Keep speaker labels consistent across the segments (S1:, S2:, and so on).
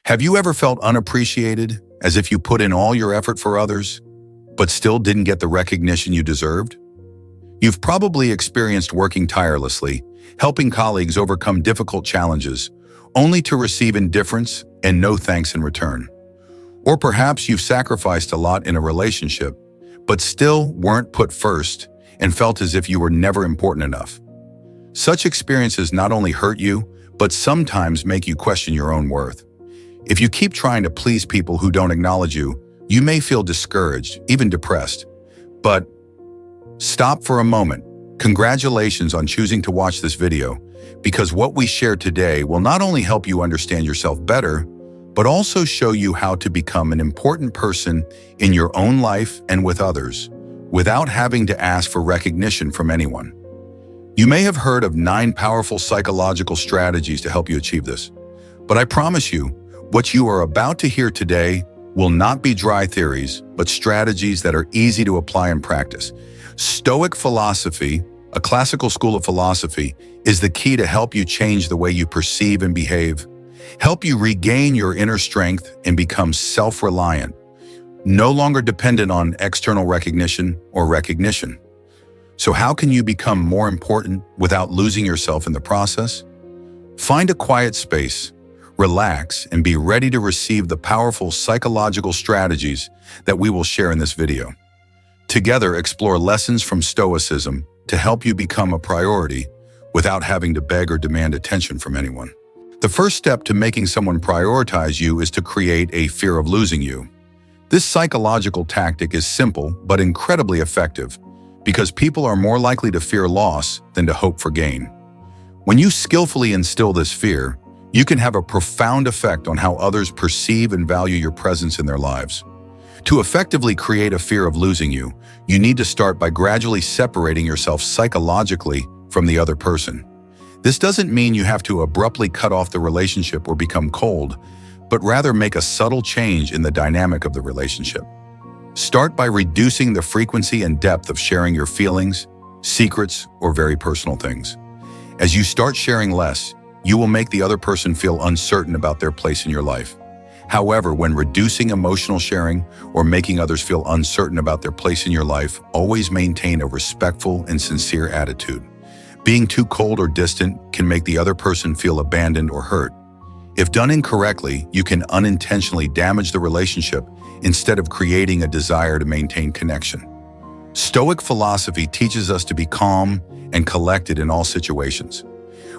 S1: Have you ever felt unappreciated, as if you put in all your effort for others, but still didn't get the recognition you deserved? You've probably experienced working tirelessly, helping colleagues overcome difficult challenges, only to receive indifference and no thanks in return. Or perhaps you've sacrificed a lot in a relationship, but still weren't put first and felt as if you were never important enough. Such experiences not only hurt you, but sometimes make you question your own worth. If you keep trying to please people who don't acknowledge you, you may feel discouraged, even depressed. But stop for a moment. Congratulations on choosing to watch this video, because what we share today will not only help you understand yourself better, but also show you how to become an important person in your own life and with others, without having to ask for recognition from anyone. You may have heard of 9 powerful psychological strategies to help you achieve this, but I promise you, what you are about to hear today will not be dry theories, but strategies that are easy to apply and practice. Stoic philosophy, a classical school of philosophy, is the key to help you change the way you perceive and behave, help you regain your inner strength and become self-reliant, no longer dependent on external recognition or recognition. So how can you become more important without losing yourself in the process? Find a quiet space, relax, and be ready to receive the powerful psychological strategies that we will share in this video. Together, explore lessons from Stoicism to help you become a priority without having to beg or demand attention from anyone. The first step to making someone prioritize you is to create a fear of losing you. This psychological tactic is simple but incredibly effective because people are more likely to fear loss than to hope for gain. When you skillfully instill this fear, you can have a profound effect on how others perceive and value your presence in their lives. To effectively create a fear of losing you, you need to start by gradually separating yourself psychologically from the other person. This doesn't mean you have to abruptly cut off the relationship or become cold, but rather make a subtle change in the dynamic of the relationship. Start by reducing the frequency and depth of sharing your feelings, secrets, or very personal things. As you start sharing less, you will make the other person feel uncertain about their place in your life. However, when reducing emotional sharing or making others feel uncertain about their place in your life, always maintain a respectful and sincere attitude. Being too cold or distant can make the other person feel abandoned or hurt. If done incorrectly, you can unintentionally damage the relationship instead of creating a desire to maintain connection. Stoic philosophy teaches us to be calm and collected in all situations.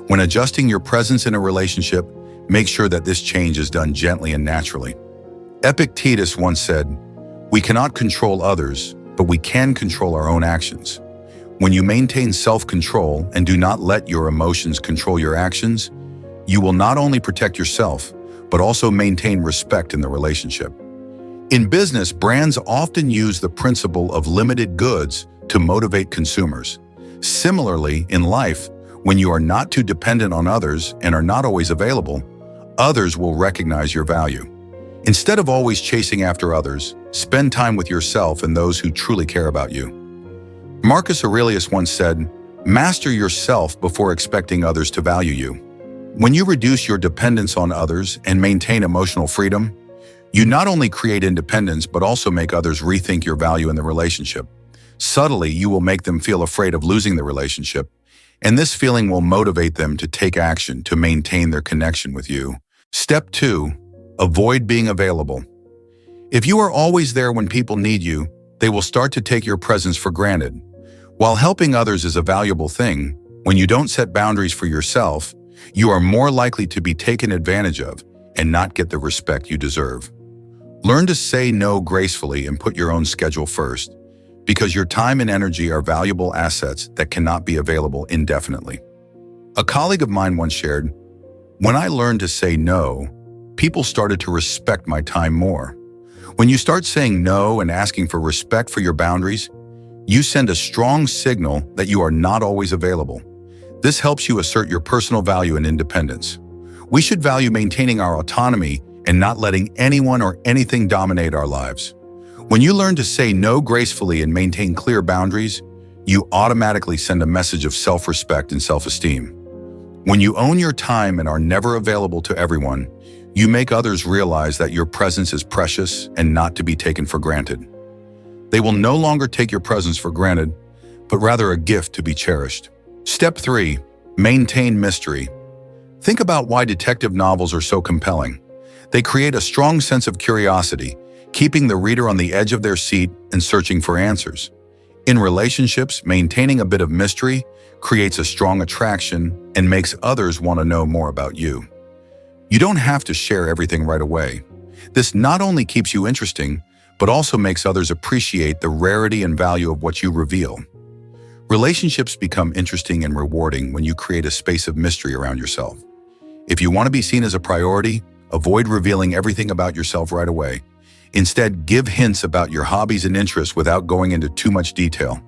S1: When adjusting your presence in a relationship, make sure that this change is done gently and naturally. Epictetus once said, "We cannot control others, but we can control our own actions." When you maintain self-control and do not let your emotions control your actions, you will not only protect yourself, but also maintain respect in the relationship. In business, brands often use the principle of limited goods to motivate consumers. Similarly, in life, when you are not too dependent on others and are not always available, others will recognize your value. Instead of always chasing after others, spend time with yourself and those who truly care about you. Marcus Aurelius once said, "Master yourself before expecting others to value you." When you reduce your dependence on others and maintain emotional freedom, you not only create independence but also make others rethink your value in the relationship. Subtly, you will make them feel afraid of losing the relationship, and this feeling will motivate them to take action to maintain their connection with you. Step 2, avoid being available. If you are always there when people need you, they will start to take your presence for granted. While helping others is a valuable thing, when you don't set boundaries for yourself, you are more likely to be taken advantage of and not get the respect you deserve. Learn to say no gracefully and put your own schedule first, because your time and energy are valuable assets that cannot be available indefinitely. A colleague of mine once shared, "When I learned to say no, people started to respect my time more." When you start saying no and asking for respect for your boundaries, you send a strong signal that you are not always available. This helps you assert your personal value and independence. We should value maintaining our autonomy and not letting anyone or anything dominate our lives. When you learn to say no gracefully and maintain clear boundaries, you automatically send a message of self-respect and self-esteem. When you own your time and are never available to everyone, You make others realize that your presence is precious and not to be taken for granted. They will no longer take your presence for granted, but rather a gift to be cherished. Step 3. Maintain mystery. Think about why detective novels are so compelling. They create a strong sense of curiosity, keeping the reader on the edge of their seat and searching for answers. In relationships, maintaining a bit of mystery creates a strong attraction and makes others want to know more about you. You don't have to share everything right away. This not only keeps you interesting, but also makes others appreciate the rarity and value of what you reveal. Relationships become interesting and rewarding when you create a space of mystery around yourself. If you want to be seen as a priority, avoid revealing everything about yourself right away. Instead, give hints about your hobbies and interests without going into too much detail.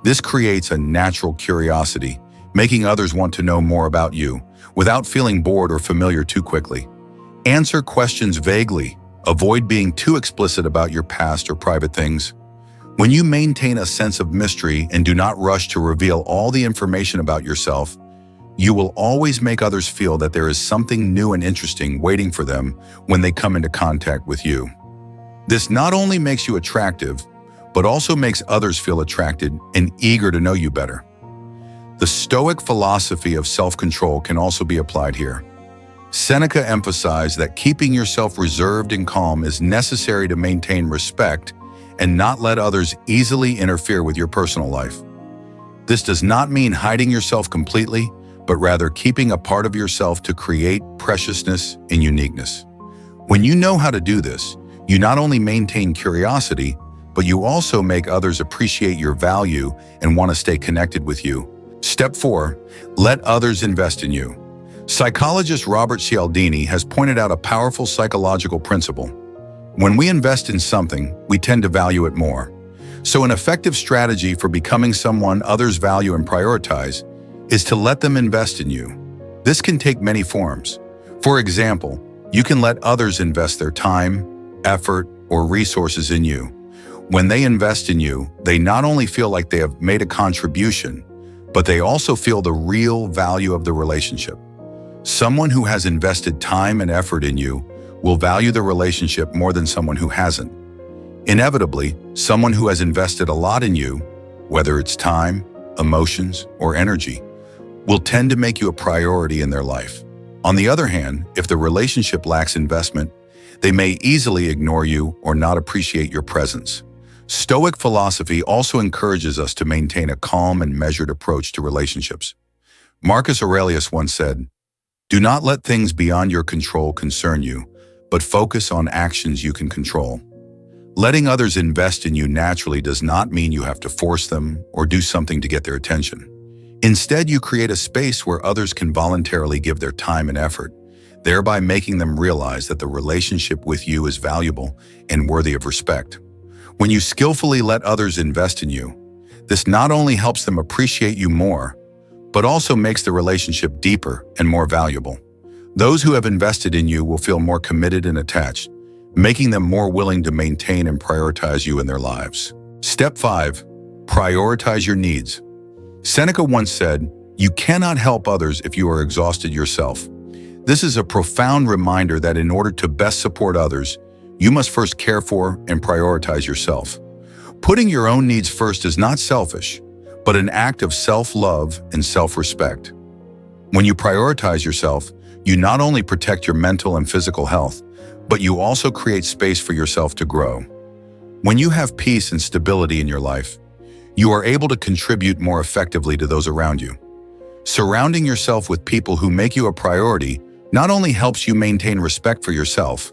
S1: This creates a natural curiosity, making others want to know more about you, without feeling bored or familiar too quickly. Answer questions vaguely. Avoid being too explicit about your past or private things. When you maintain a sense of mystery and do not rush to reveal all the information about yourself, you will always make others feel that there is something new and interesting waiting for them when they come into contact with you. This not only makes you attractive, but also makes others feel attracted and eager to know you better. The Stoic philosophy of self-control can also be applied here. Seneca emphasized that keeping yourself reserved and calm is necessary to maintain respect and not let others easily interfere with your personal life. This does not mean hiding yourself completely, but rather keeping a part of yourself to create preciousness and uniqueness. When you know how to do this, you not only maintain curiosity, but you also make others appreciate your value and want to stay connected with you. Step 4. Let others invest in you. Psychologist Robert Cialdini has pointed out a powerful psychological principle. When we invest in something, we tend to value it more. So an effective strategy for becoming someone others value and prioritize is to let them invest in you. This can take many forms. For example, you can let others invest their time, effort, or resources in you. When they invest in you, they not only feel like they have made a contribution, but they also feel the real value of the relationship. Someone who has invested time and effort in you will value the relationship more than someone who hasn't. Inevitably, someone who has invested a lot in you, whether it's time, emotions, or energy, will tend to make you a priority in their life. On the other hand, if the relationship lacks investment, they may easily ignore you or not appreciate your presence. Stoic philosophy also encourages us to maintain a calm and measured approach to relationships. Marcus Aurelius once said, "Do not let things beyond your control concern you, but focus on actions you can control." Letting others invest in you naturally does not mean you have to force them or do something to get their attention. Instead, you create a space where others can voluntarily give their time and effort, thereby making them realize that the relationship with you is valuable and worthy of respect. When you skillfully let others invest in you, this not only helps them appreciate you more, but also makes the relationship deeper and more valuable. Those who have invested in you will feel more committed and attached, making them more willing to maintain and prioritize you in their lives. Step 5. Prioritize your needs. Seneca once said, "You cannot help others if you are exhausted yourself." This is a profound reminder that in order to best support others, you must first care for and prioritize yourself. Putting your own needs first is not selfish, but an act of self-love and self-respect. When you prioritize yourself, you not only protect your mental and physical health, but you also create space for yourself to grow. When you have peace and stability in your life, you are able to contribute more effectively to those around you. Surrounding yourself with people who make you a priority not only helps you maintain respect for yourself,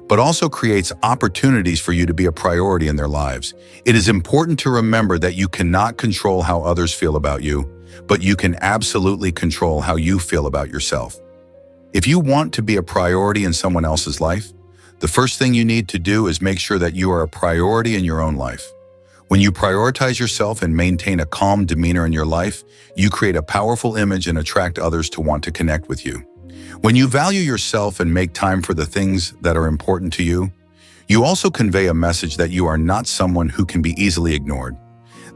S1: but also creates opportunities for you to be a priority in their lives. It is important to remember that you cannot control how others feel about you, but you can absolutely control how you feel about yourself. If you want to be a priority in someone else's life, the first thing you need to do is make sure that you are a priority in your own life. When you prioritize yourself and maintain a calm demeanor in your life, you create a powerful image and attract others to want to connect with you. When you value yourself and make time for the things that are important to you, you also convey a message that you are not someone who can be easily ignored.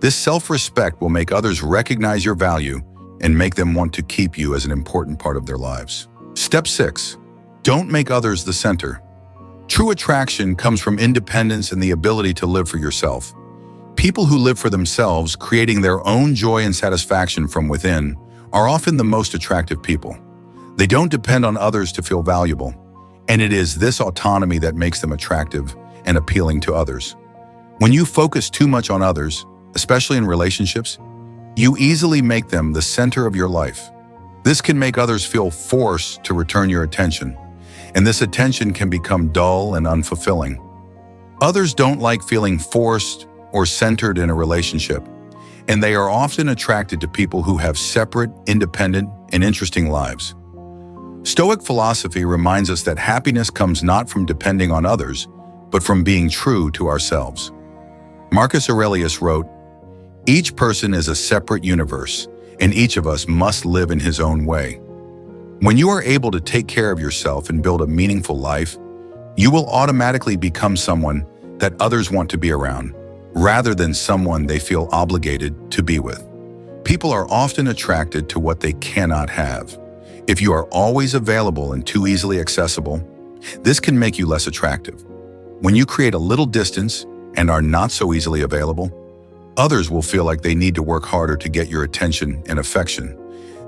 S1: This self-respect will make others recognize your value and make them want to keep you as an important part of their lives. Step 6. Don't make others the center. True attraction comes from independence and the ability to live for yourself. People who live for themselves, creating their own joy and satisfaction from within, are often the most attractive people. They don't depend on others to feel valuable, and it is this autonomy that makes them attractive and appealing to others. When you focus too much on others, especially in relationships, you easily make them the center of your life. This can make others feel forced to return your attention, and this attention can become dull and unfulfilling. Others don't like feeling forced or centered in a relationship, and they are often attracted to people who have separate, independent, and interesting lives. Stoic philosophy reminds us that happiness comes not from depending on others, but from being true to ourselves. Marcus Aurelius wrote, "Each person is a separate universe, and each of us must live in his own way." When you are able to take care of yourself and build a meaningful life, you will automatically become someone that others want to be around, rather than someone they feel obligated to be with. People are often attracted to what they cannot have. If you are always available and too easily accessible, this can make you less attractive. When you create a little distance and are not so easily available, others will feel like they need to work harder to get your attention and affection.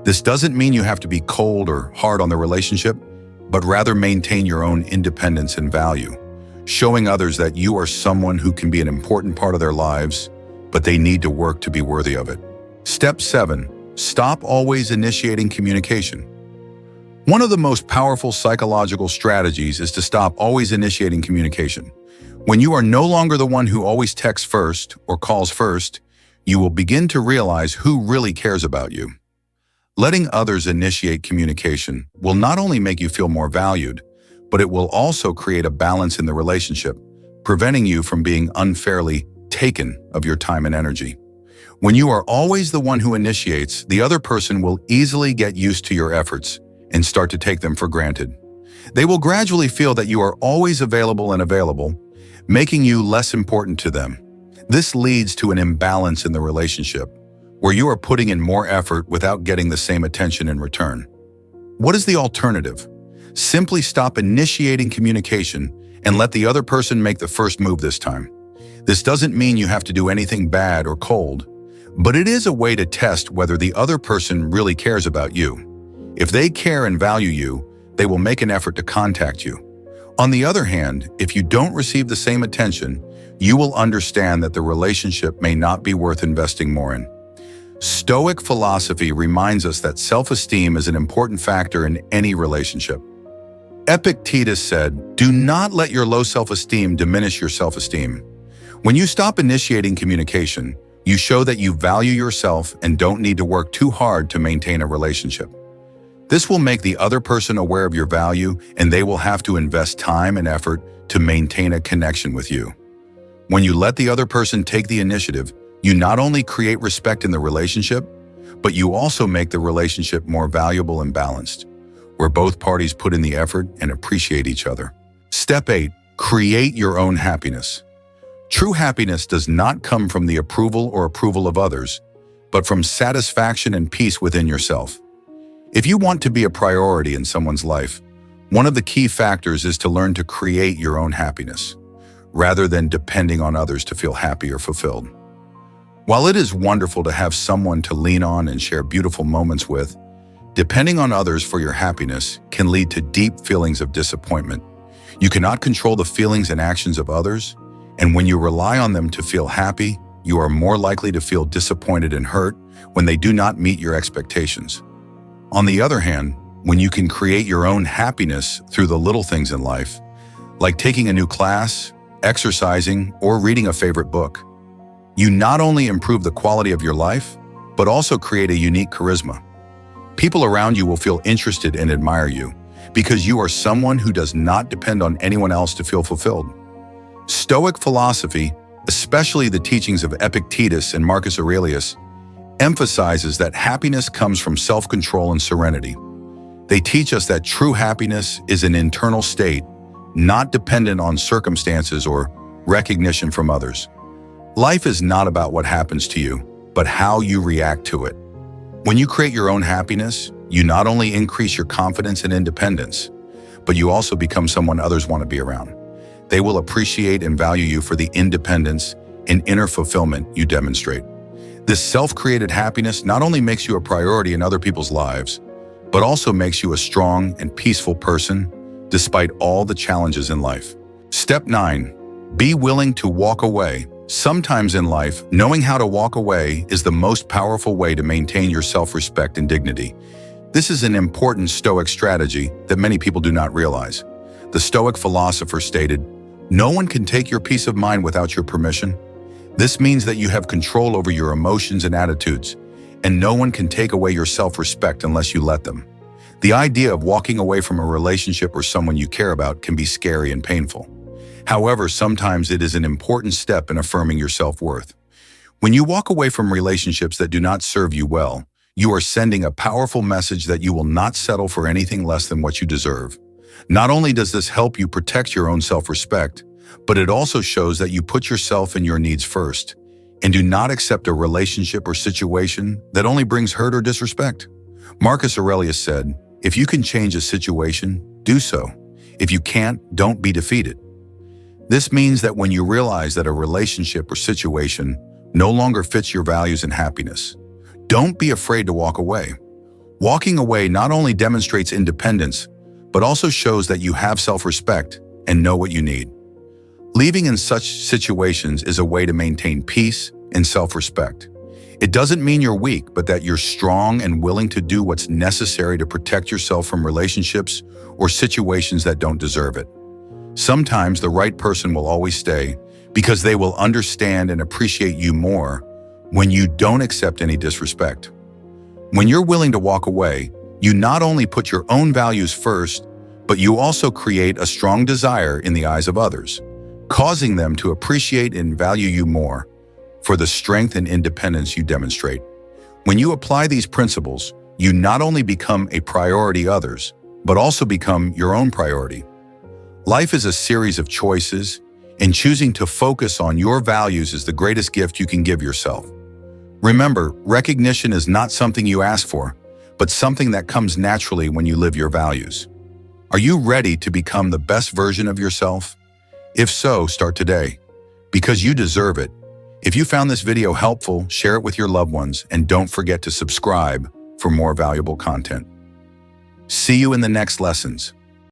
S1: This doesn't mean you have to be cold or hard on the relationship, but rather maintain your own independence and value, showing others that you are someone who can be an important part of their lives, but they need to work to be worthy of it. Step 7. Stop always initiating communication. One of the most powerful psychological strategies is to stop always initiating communication. When you are no longer the one who always texts first or calls first, you will begin to realize who really cares about you. Letting others initiate communication will not only make you feel more valued, but it will also create a balance in the relationship, preventing you from being unfairly taken of your time and energy. When you are always the one who initiates, the other person will easily get used to your efforts and start to take them for granted. They will gradually feel that you are always available, making you less important to them. This leads to an imbalance in the relationship, where you are putting in more effort without getting the same attention in return. What is the alternative? Simply stop initiating communication and let the other person make the first move this time. This doesn't mean you have to do anything bad or cold, but it is a way to test whether the other person really cares about you. If they care and value you, they will make an effort to contact you. On the other hand, if you don't receive the same attention, you will understand that the relationship may not be worth investing more in. Stoic philosophy reminds us that self-esteem is an important factor in any relationship. Epictetus said, "Do not let your low self-esteem diminish your self-esteem." When you stop initiating communication, you show that you value yourself and don't need to work too hard to maintain a relationship. This will make the other person aware of your value, and they will have to invest time and effort to maintain a connection with you. When you let the other person take the initiative, you not only create respect in the relationship, but you also make the relationship more valuable and balanced, where both parties put in the effort and appreciate each other. Step 8. Create your own happiness. True happiness does not come from the approval of others, but from satisfaction and peace within yourself. If you want to be a priority in someone's life, one of the key factors is to learn to create your own happiness, rather than depending on others to feel happy or fulfilled. While it is wonderful to have someone to lean on and share beautiful moments with, depending on others for your happiness can lead to deep feelings of disappointment. You cannot control the feelings and actions of others, and when you rely on them to feel happy, you are more likely to feel disappointed and hurt when they do not meet your expectations. On the other hand, when you can create your own happiness through the little things in life, like taking a new class, exercising, or reading a favorite book, you not only improve the quality of your life, but also create a unique charisma. People around you will feel interested and admire you because you are someone who does not depend on anyone else to feel fulfilled. Stoic philosophy, especially the teachings of Epictetus and Marcus Aurelius, emphasizes that happiness comes from self-control and serenity. They teach us that true happiness is an internal state, not dependent on circumstances or recognition from others. Life is not about what happens to you, but how you react to it. When you create your own happiness, you not only increase your confidence and independence, but you also become someone others want to be around. They will appreciate and value you for the independence and inner fulfillment you demonstrate. This self-created happiness not only makes you a priority in other people's lives, but also makes you a strong and peaceful person despite all the challenges in life. Step 9. Be willing to walk away. Sometimes in life, knowing how to walk away is the most powerful way to maintain your self-respect and dignity. This is an important Stoic strategy that many people do not realize. The Stoic philosopher stated, "No one can take your peace of mind without your permission." This means that you have control over your emotions and attitudes, and no one can take away your self-respect unless you let them. The idea of walking away from a relationship or someone you care about can be scary and painful. However, sometimes it is an important step in affirming your self-worth. When you walk away from relationships that do not serve you well, you are sending a powerful message that you will not settle for anything less than what you deserve. Not only does this help you protect your own self-respect, but it also shows that you put yourself and your needs first, and do not accept a relationship or situation that only brings hurt or disrespect. Marcus Aurelius said, "If you can change a situation, do so. If you can't, don't be defeated." This means that when you realize that a relationship or situation no longer fits your values and happiness, don't be afraid to walk away. Walking away not only demonstrates independence, but also shows that you have self-respect and know what you need. Leaving in such situations is a way to maintain peace and self-respect. It doesn't mean you're weak, but that you're strong and willing to do what's necessary to protect yourself from relationships or situations that don't deserve it. Sometimes the right person will always stay because they will understand and appreciate you more when you don't accept any disrespect. When you're willing to walk away, you not only put your own values first, but you also create a strong desire in the eyes of others, causing them to appreciate and value you more for the strength and independence you demonstrate. When you apply these principles, you not only become a priority others, but also become your own priority. Life is a series of choices, and choosing to focus on your values is the greatest gift you can give yourself. Remember, recognition is not something you ask for, but something that comes naturally when you live your values. Are you ready to become the best version of yourself? If so, start today, because you deserve it. If you found this video helpful, share it with your loved ones, and don't forget to subscribe for more valuable content. See you in the next lessons.